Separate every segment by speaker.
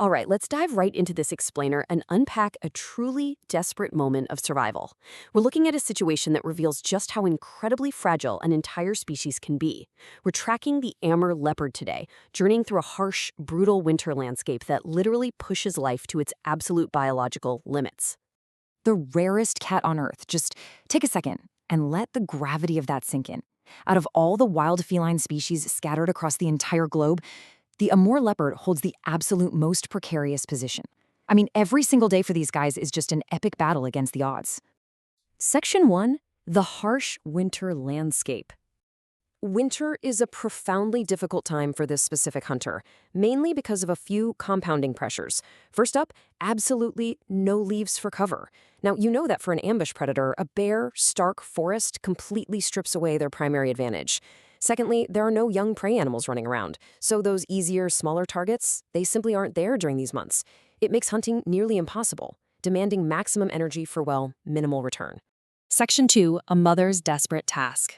Speaker 1: All right, let's dive right into this explainer and unpack a truly desperate moment of survival. We're looking at a situation that reveals just how incredibly fragile an entire species can be. We're tracking the Amur leopard today, journeying through a harsh, brutal winter landscape that literally pushes life to its absolute biological limits.
Speaker 2: The rarest cat on Earth. Just take a second and let the gravity of that sink in. Out of all the wild feline species scattered across the entire globe, the Amur leopard holds the absolute most precarious position. I mean, every single day for these guys is just an epic battle against the odds.
Speaker 1: Section 1. The harsh winter landscape. Winter is a profoundly difficult time for this specific hunter, mainly because of a few compounding pressures. First up, absolutely no leaves for cover. Now, you know that for an ambush predator, a bare, stark forest completely strips away their primary advantage. Secondly, there are no young prey animals running around, so those easier, smaller targets, they simply aren't there during these months. It makes hunting nearly impossible, demanding maximum energy for, well, minimal return.
Speaker 2: Section 2. A mother's desperate task.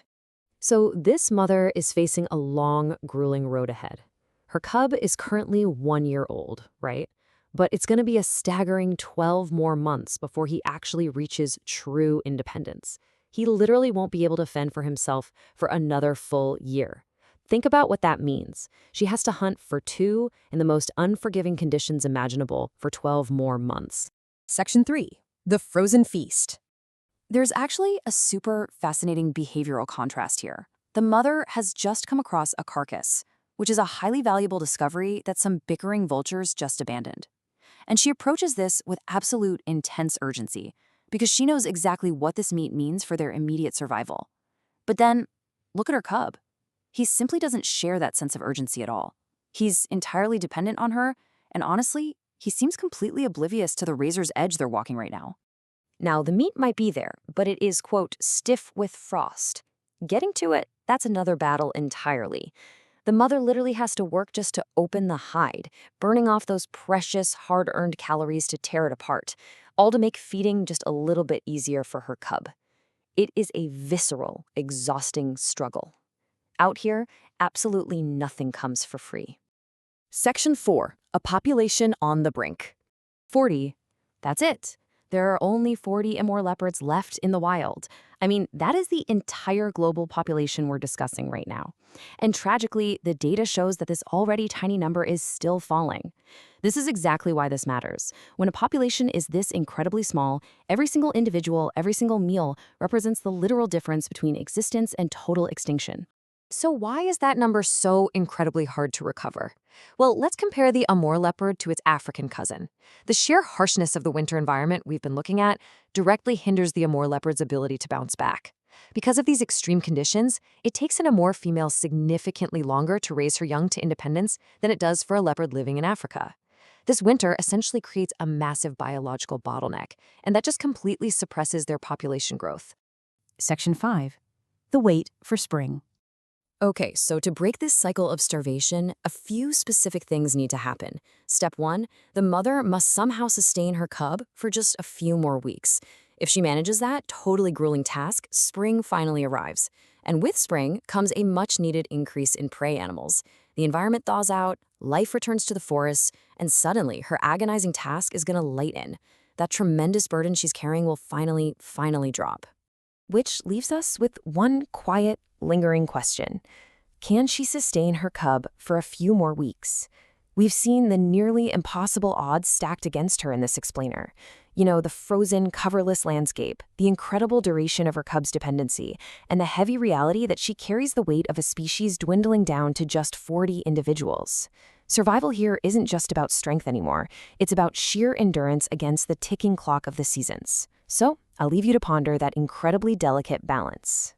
Speaker 1: So this mother is facing a long, grueling road ahead. Her cub is currently 1 year old, right? But it's going to be a staggering 12 more months before he actually reaches true independence. He literally won't be able to fend for himself for another full year. Think about what that means. She has to hunt for two in the most unforgiving conditions imaginable for 12 more months.
Speaker 2: Section 3. The frozen feast. There's actually a super fascinating behavioral contrast here. The mother has just come across a carcass, which is a highly valuable discovery that some bickering vultures just abandoned. And she approaches this with absolute intense urgency, because she knows exactly what this meat means for their immediate survival. But then, look at her cub. He simply doesn't share that sense of urgency at all. He's entirely dependent on her, and honestly, he seems completely oblivious to the razor's edge they're walking right now.
Speaker 1: Now, the meat might be there, but it is, quote, stiff with frost. Getting to it, that's another battle entirely. The mother literally has to work just to open the hide, burning off those precious, hard-earned calories to tear it apart, all to make feeding just a little bit easier for her cub. It is a visceral, exhausting struggle. Out here, absolutely nothing comes for free. Section 4. A population on the brink. 40. That's it. There are only 40 Amur leopards left in the wild. I mean, that is the entire global population we're discussing right now. And tragically, the data shows that this already tiny number is still falling. This is exactly why this matters. When a population is this incredibly small, every single individual, every single meal represents the literal difference between existence and total extinction. So why is that number so incredibly hard to recover? Well, let's compare the Amur leopard to its African cousin. The sheer harshness of the winter environment we've been looking at directly hinders the Amur leopard's ability to bounce back. Because of these extreme conditions, it takes an Amur female significantly longer to raise her young to independence than it does for a leopard living in Africa. This winter essentially creates a massive biological bottleneck, and that just completely suppresses their population growth.
Speaker 2: Section 5. The wait for spring.
Speaker 1: Okay, so to break this cycle of starvation, a few specific things need to happen. Step 1, the mother must somehow sustain her cub for just a few more weeks. If she manages that totally grueling task, spring finally arrives. And with spring comes a much-needed increase in prey animals. The environment thaws out, life returns to the forests, and suddenly her agonizing task is going to lighten. That tremendous burden she's carrying will finally drop. Which leaves us with one quiet, lingering question. Can she sustain her cub for a few more weeks? We've seen the nearly impossible odds stacked against her in this explainer. You know, the frozen, coverless landscape, the incredible duration of her cub's dependency, and the heavy reality that she carries the weight of a species dwindling down to just 40 individuals. Survival here isn't just about strength anymore. It's about sheer endurance against the ticking clock of the seasons. So, I'll leave you to ponder that incredibly delicate balance.